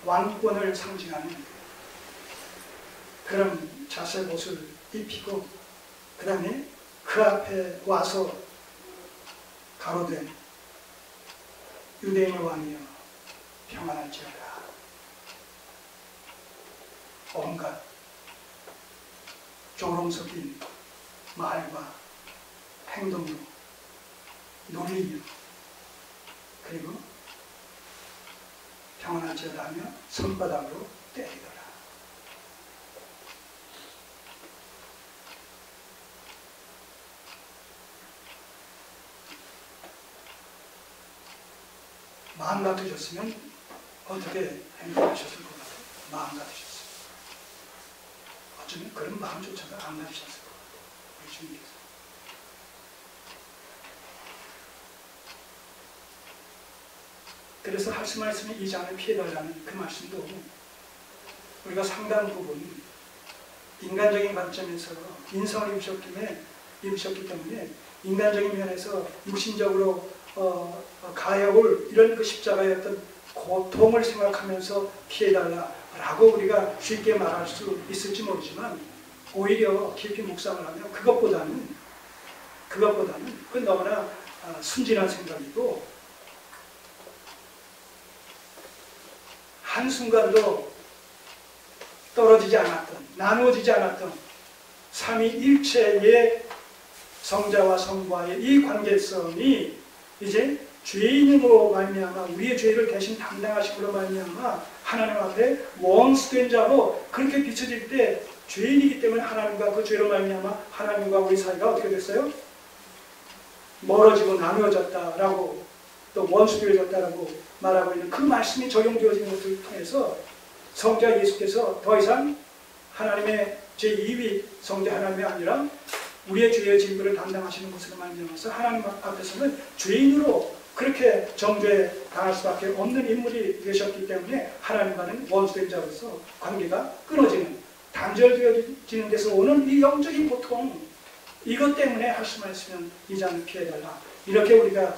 왕권을 상징하는 그런 자색 옷을 입히고 그 다음에 그 앞에 와서 가로되 유대인의 왕이여 평안할지어다. 온갖 조롱 섞인 말과 행동으로 놀리며 그리고 평안할지어다 하며 손바닥으로 때리더라. 마음 같으셨으면 어떻게 행동하셨을 것 같아요? 마음 같으셨어요. 어쩌면 그런 마음조차도 안 나셨을 것 같아요. 우리 주님께서. 그래서 말씀이 이 장을 피해달라는 그 말씀도 우리가 상당 부분 인간적인 관점에서 인성을 입으셨기 때문에 인간적인 면에서 육신적으로 가해올 이런 그 십자가의 어떤 고통을 생각하면서 피해달라라고 우리가 쉽게 말할 수 있을지 모르지만 오히려 깊이 묵상을 하면 그것보다는 그 너무나 순진한 생각이고 한순간도 떨어지지 않았던 나누어지지 않았던 삼위일체의 성자와 성부와의 이 관계성이 이제 죄인으로 말미암아 우리의 죄를 대신 담당하심으로 말미암아 하나님 앞에 원수된 자로 그렇게 비춰질 때 죄인이기 때문에 하나님과 그 죄로 말미암아 하나님과 우리 사이가 어떻게 됐어요? 멀어지고 나누어졌다라고 또 원수되어졌다라고 말하고 있는 그 말씀이 적용되어지는 것을 통해서 성자 예수께서 더 이상 하나님의 제2위 성자 하나님이 아니라 우리의 죄의 징벌을 담당하시는 것으로 말미암아서 하나님 앞에서는 죄인으로 그렇게 정죄 당할 수밖에 없는 인물이 되셨기 때문에 하나님과는 원수된 자로서 관계가 끊어지는 단절되어지는 데서 오는 이 영적인 고통 이것 때문에 할 수만 있으면 이 장을 피해달라 이렇게 우리가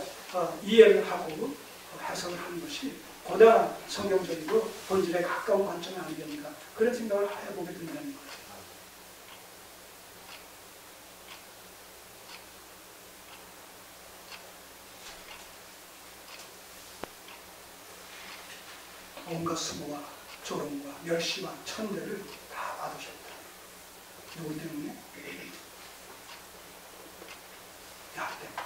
이해를 하고 해석을 하는 것이 보다 성경적이고 본질에 가까운 관점이 아니겠는가 그런 생각을 해보게 된다는 거예요. 온갖 수모와 조롱과 멸시와 천대를 다 받으셨다. 누구 때문에? 나 때문에.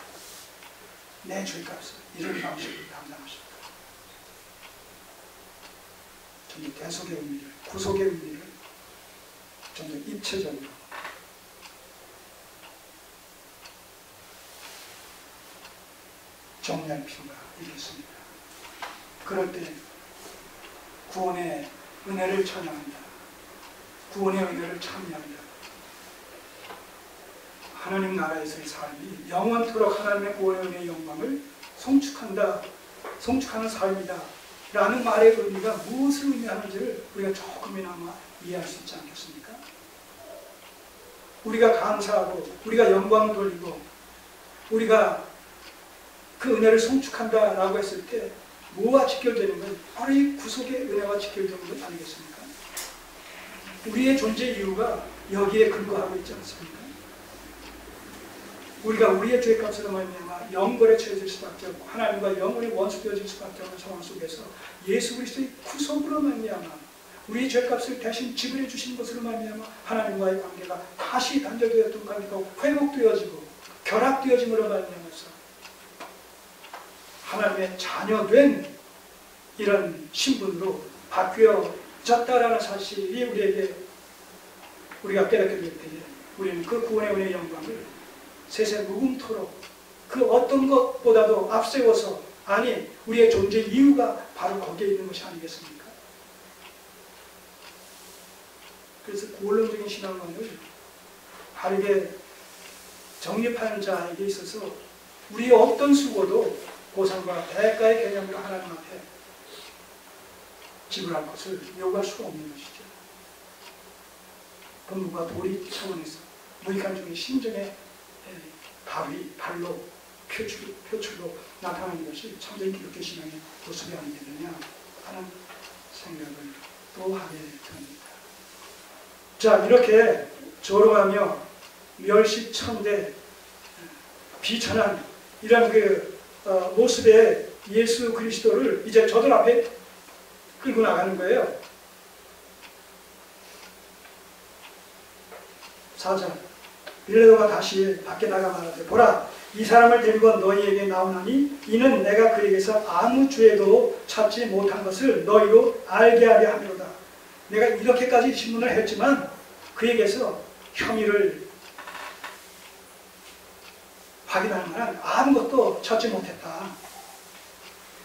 내 죄값을 이런 방식으로 담당하셨다. 좀 더 대속의 의미를, 구속의 의미를 좀 더 입체적으로 정리할 필요가 있겠습니다. 그럴 때 구원의 은혜를 찬양한다. 구원의 은혜를 찬양한다. 하나님 나라에서의 삶이 영원토록 하나님의 구원의 은혜의 영광을 송축하는 삶이다. 라는 말의 의미가 무엇을 의미하는지를 우리가 조금이나마 이해할 수 있지 않겠습니까? 우리가 감사하고 우리가 영광 돌리고 우리가 그 은혜를 송축한다라고 했을 때 뭐와 직결되는 건 바로 이 구속의 은혜와 직결되는 것 아니겠습니까? 우리의 존재 이유가 여기에 근거하고 있지 않습니까? 우리가 우리의 죄값으로 말미암아 영벌에 처해질 수밖에 없고 하나님과 영원히 원수되어질 수밖에 없는 상황 속에서 예수 그리스도의 구속으로 말미암아 우리의 죄값을 대신 지불해 주신 것으로 말미암아 하나님과의 관계가 다시 단절되었던 관계가 회복되어지고 결합되어짐으로 말미암아서 하나님의 자녀된 이런 신분으로 바뀌어졌다라는 사실이 우리가 깨닫게 될 때에 우리는 그 구원의 은혜의 영광을 세세 무궁토록 그 어떤 것보다도 앞세워서 아니 우리의 존재 이유가 바로 거기에 있는 것이 아니겠습니까? 그래서 고론적인 신앙관을 바르게 정립하는 자에게 있어서 우리의 어떤 수고도 보상과 대가의 개념으로 하나님 앞에 지불할 것을 요구할 수가 없는 것이죠. 본문과 도리 차원에서 무익한 중의 심정의 발로 표출로 나타나는 것이 참된 기독교 신앙의 모습이 아니겠느냐 하는 생각을 또 하게 됩니다. 자, 이렇게 조롱하며 멸시천대 비천한 이런 모습의 예수 그리스도를 이제 저들 앞에 끌고 나가는 거예요. 4절 빌라도가 다시 밖에 나가 말하되 보라 이 사람을 데리고 너희에게 나오나니 이는 내가 그에게서 아무 죄도 찾지 못한 것을 너희로 알게 하려 함이로다. 내가 이렇게까지 신문을 했지만 그에게서 혐의를 확인할 만한 아무것도 찾지 못했다.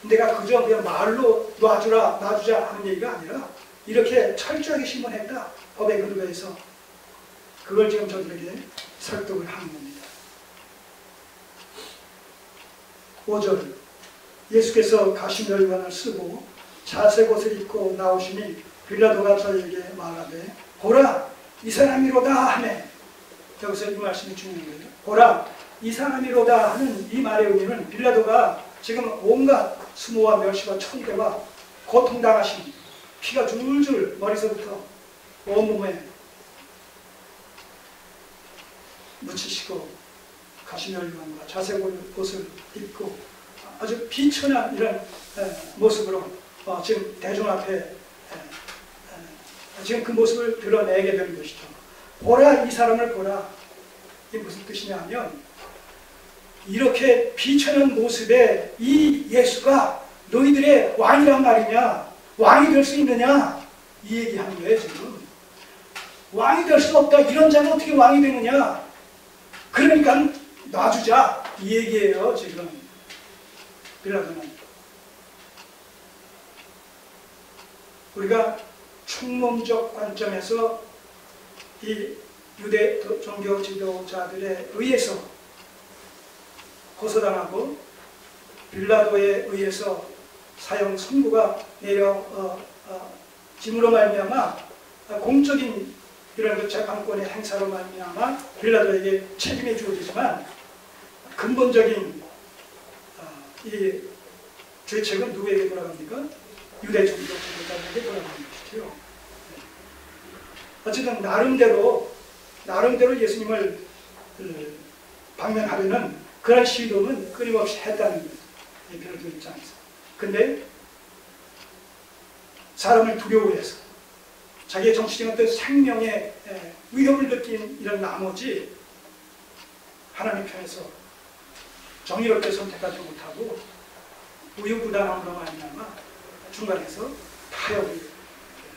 내가 그저 그냥 말로 놔주자 하는 얘기가 아니라 이렇게 철저하게 신문했다. 법에 근거해서 그걸 지금 저들에게 설득을 하는 겁니다. 5절 예수께서 가시멸관을 쓰고 자색옷을 입고 나오시니 빌라도가 저에게 말하되 보라 이 사람이로다 하네. 여기서 이 말씀이 중요한 거예요. 보라 이 사람이로다 하는 이 말의 의미는 빌라도가 지금 온갖 수모와 멸시와 천대와 고통당하신 피가 줄줄 머리서부터 온몸에 묻히시고 가시멸관과 자색옷을 입고 아주 비천한 이런 모습으로 지금 대중 앞에 지금 그 모습을 드러내게 되는 것이죠. 보라 이 사람을 보라. 이게 무슨 뜻이냐면 이렇게 비천한 모습의 이 예수가 너희들의 왕이란 말이냐? 왕이 될 수 있느냐? 이 얘기하는 거예요 지금. 왕이 될 수 없다. 이런 자가 어떻게 왕이 되느냐? 그러니까 놔주자 이 얘기예요 지금. 빌라도는 우리가 총론적 관점에서 이 유대 종교 지도자들에 의해서 고소당하고 빌라도에 의해서 사형 선고가 내려짐으로 말미암아 공적인 이런 재판권의 행사로 말미암아 빌라도에게 책임이 주어지지만 근본적인 이 죄책은 누구에게 돌아갑니까? 유대 종교 지도자들에게 돌아가는 것이죠. 어쨌든 나름대로 예수님을 방면하려는 그런 시도는 끊임없이 했다는 거예요. 빌라도 입장에서. 근데 사람을 두려워해서 자기의 정치적인 어떤 생명의 위협을 느낀 이런 나머지 하나님 편에서 정의롭게 선택하지 못하고 우유부단함으로 말미암아 중간에서 타협을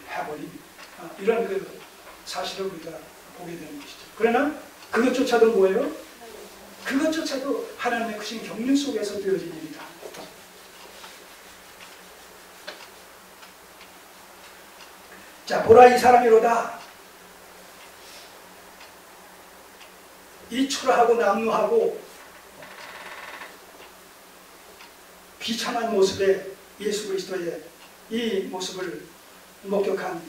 해버린 이런 그 사실을 우리가 보게 되는 것이죠. 그러나 그것조차도 뭐예요? 그것조차도 하나님의 크신 경륜 속에서 되어진 일이다. 자, 보라 이 사람이로다. 이 초라하고 남루하고 비참한 모습의 예수 그리스도의 이 모습을 목격한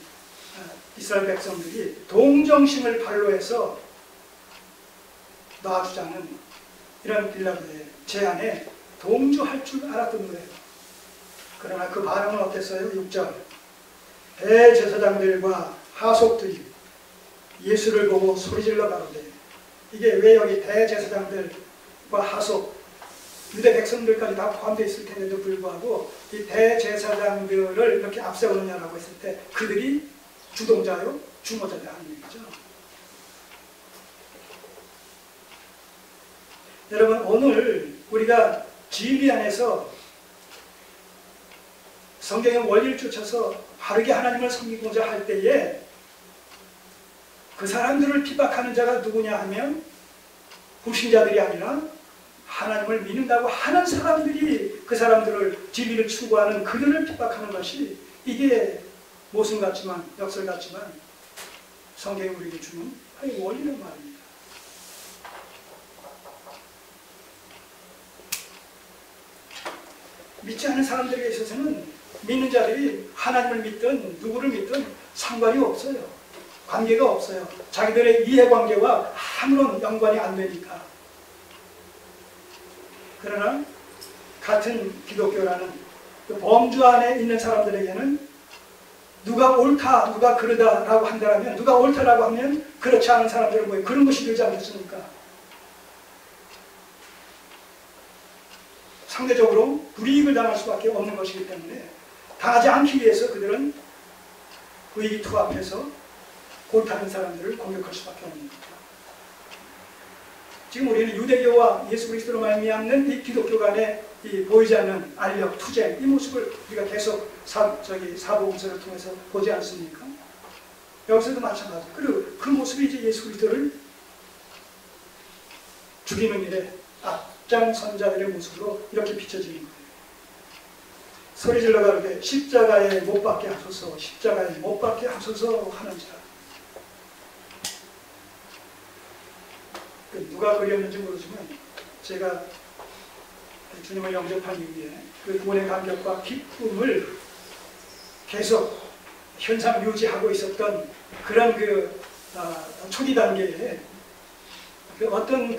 이스라엘 백성들이 동정심을 발로해서 놔주자는 이런 빌라도의 제안에 동조할 줄 알았던 거예요. 그러나 그 반응은 어땠어요? 6절 대제사장들과 하속들이 예수를 보고 소리질러 가로되 이게 왜 여기 대제사장들과 하속 유대 백성들까지 다 포함되어 있을 텐데도 불구하고 이 대제사장들을 이렇게 앞세우느냐라고 했을 때 그들이 주동자요? 주모자냐 하는 얘기죠. 여러분 오늘 우리가 진리 안에서 성경의 원리를 쫓아서 바르게 하나님을 섬기고자 할 때에 그 사람들을 핍박하는 자가 누구냐 하면 불신자들이 아니라 하나님을 믿는다고 하는 사람들이 그 사람들을 진리를 추구하는 그들을 핍박하는 것이 이게 모순 같지만 역설 같지만 성경이 우리에게 주는 원리는 말입니다. 믿지 않는 사람들에게 있어서는 믿는 자들이 하나님을 믿든 누구를 믿든 상관이 없어요. 관계가 없어요. 자기들의 이해관계와 아무런 연관이 안 되니까. 그러나 같은 기독교라는 그 범주 안에 있는 사람들에게는 누가 옳다, 누가 그르다라고 한다면, 누가 옳다라고 하면 그렇지 않은 사람들은 뭐예요? 그런 것이 되지 않겠습니까? 상대적으로 불이익을 당할 수밖에 없는 것이기 때문에 당하지 않기 위해서 그들은 의기투합해서 옳다는 사람들을 공격할 수밖에 없는 겁니다. 지금 우리는 유대교와 예수 그리스도로 말미암는 이 기독교 간의 이 보이지 않는 알력, 투쟁, 이 모습을 우리가 계속 사복음서를 통해서 보지 않습니까? 여기서도 마찬가지. 그리고 그 모습이 이제 예수 그리스도를 죽이는 일에 앞장선자들의 모습으로 이렇게 비춰지는 거예요. 소리질러 가로되 십자가에 못 박게 하소서, 십자가에 못 박게 하소서 하는지라. 누가 그렸는지 모르지만 제가 주님을 영접한 이후에 그 구원의 감격과 기쁨을 계속 현상 유지하고 있었던 그런 초기 단계에 어떤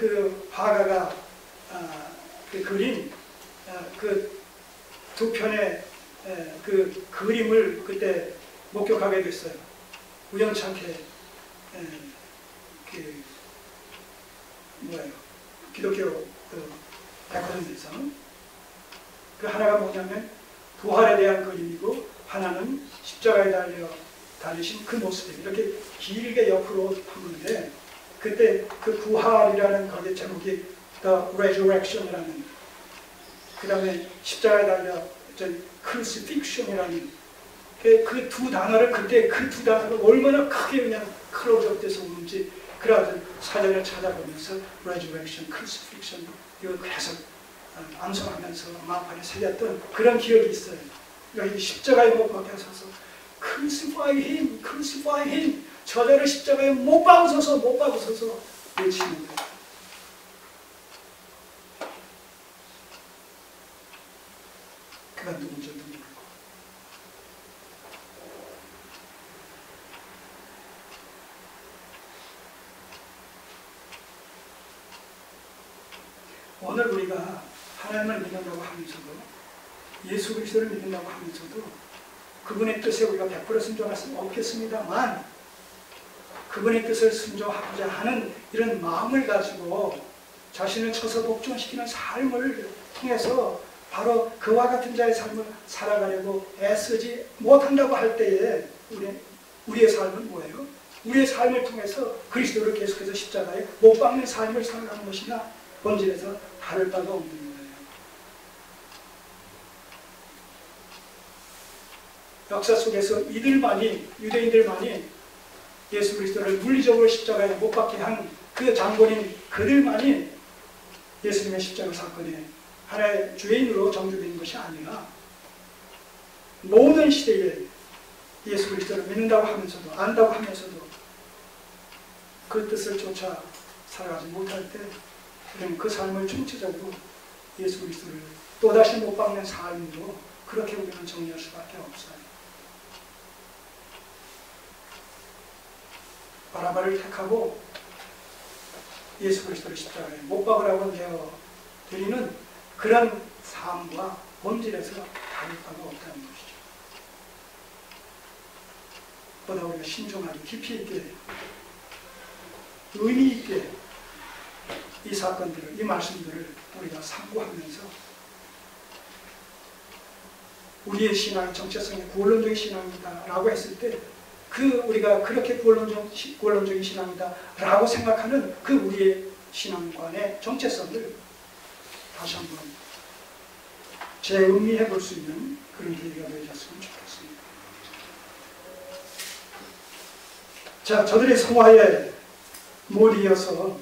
화가가 그린 그 두 편의 그 그림을 그때 목격하게 됐어요. 우연찮게 기독교 백화점에서 그 하나가 뭐냐면 부활에 대한 그림이고 하나는 십자가에 달리신 그 모습이 이렇게 길게 옆으로 보는데 그때 그 부활이라는 거기에 제목이 The Resurrection이라는 그 다음에 십자가에 달려 Crucifixion이라는 그 두 단어를 그때 그 두 단어를 얼마나 크게 그냥 클로즈업돼서 오는지 그래가지고 사전을 찾아보면서 Resurrection, Crucifixion 이걸 계속 암송하면서 마음판에 새겼던 그런 기억이 있어요. 여기 십자가에 못 박혀 서서 Crucify Him, Crucify Him 저자를 십자가에 못 박으소서, 못 박으소서 외치는 거예요. 그가 누군지도 모르고 오늘 우리가 하나님을 믿는다고 하면서도 예수 그리스도를 믿는다고 하면서도 그분의 뜻에 우리가 100% 순종할 수는 없겠습니다만 그분의 뜻을 순종하고자 하는 이런 마음을 가지고 자신을 쳐서 복종시키는 삶을 통해서 바로 그와 같은 자의 삶을 살아가려고 애쓰지 못한다고 할 때에 우리의 삶은 뭐예요? 우리의 삶을 통해서 그리스도를 계속해서 십자가에 못 박는 삶을 살아가는 것이나 본질에서 다를 바가 없는 거예요. 역사 속에서 유대인들만이 예수 그리스도를 물리적으로 십자가에 못 박게 한 그 장본인 그들만이 예수님의 십자가 사건에 하나의 죄인으로 정죄되는 것이 아니라 모든 시대에 예수 그리스도를 믿는다고 하면서도 안다고 하면서도 그 뜻을 쫓아 살아가지 못할 때 그러면 그 삶을 총체적으로 예수 그리스도를 또다시 못 박는 삶으로 그렇게 우리는 정리할 수밖에 없어요. 바라바를 택하고 예수 그리스도를 십자가에 못 박으라고 내어 드리는 그런 삶과 본질에서 다를 바가 없다는 것이죠. 보다 우리가 신중하게 깊이 있게 의미 있게 이 사건들을, 이 말씀들을 우리가 참고하면서 우리의 신앙이 정체성이 구원론적인 신앙이다 라고 했을 때 우리가 그렇게 구원론적인 신앙이다 라고 생각하는 그 우리의 신앙관의 정체성을 다시 한번 재음미해 볼 수 있는 그런 계기가 되어졌으면 좋겠습니다. 자, 저들의 성화에 못 이어서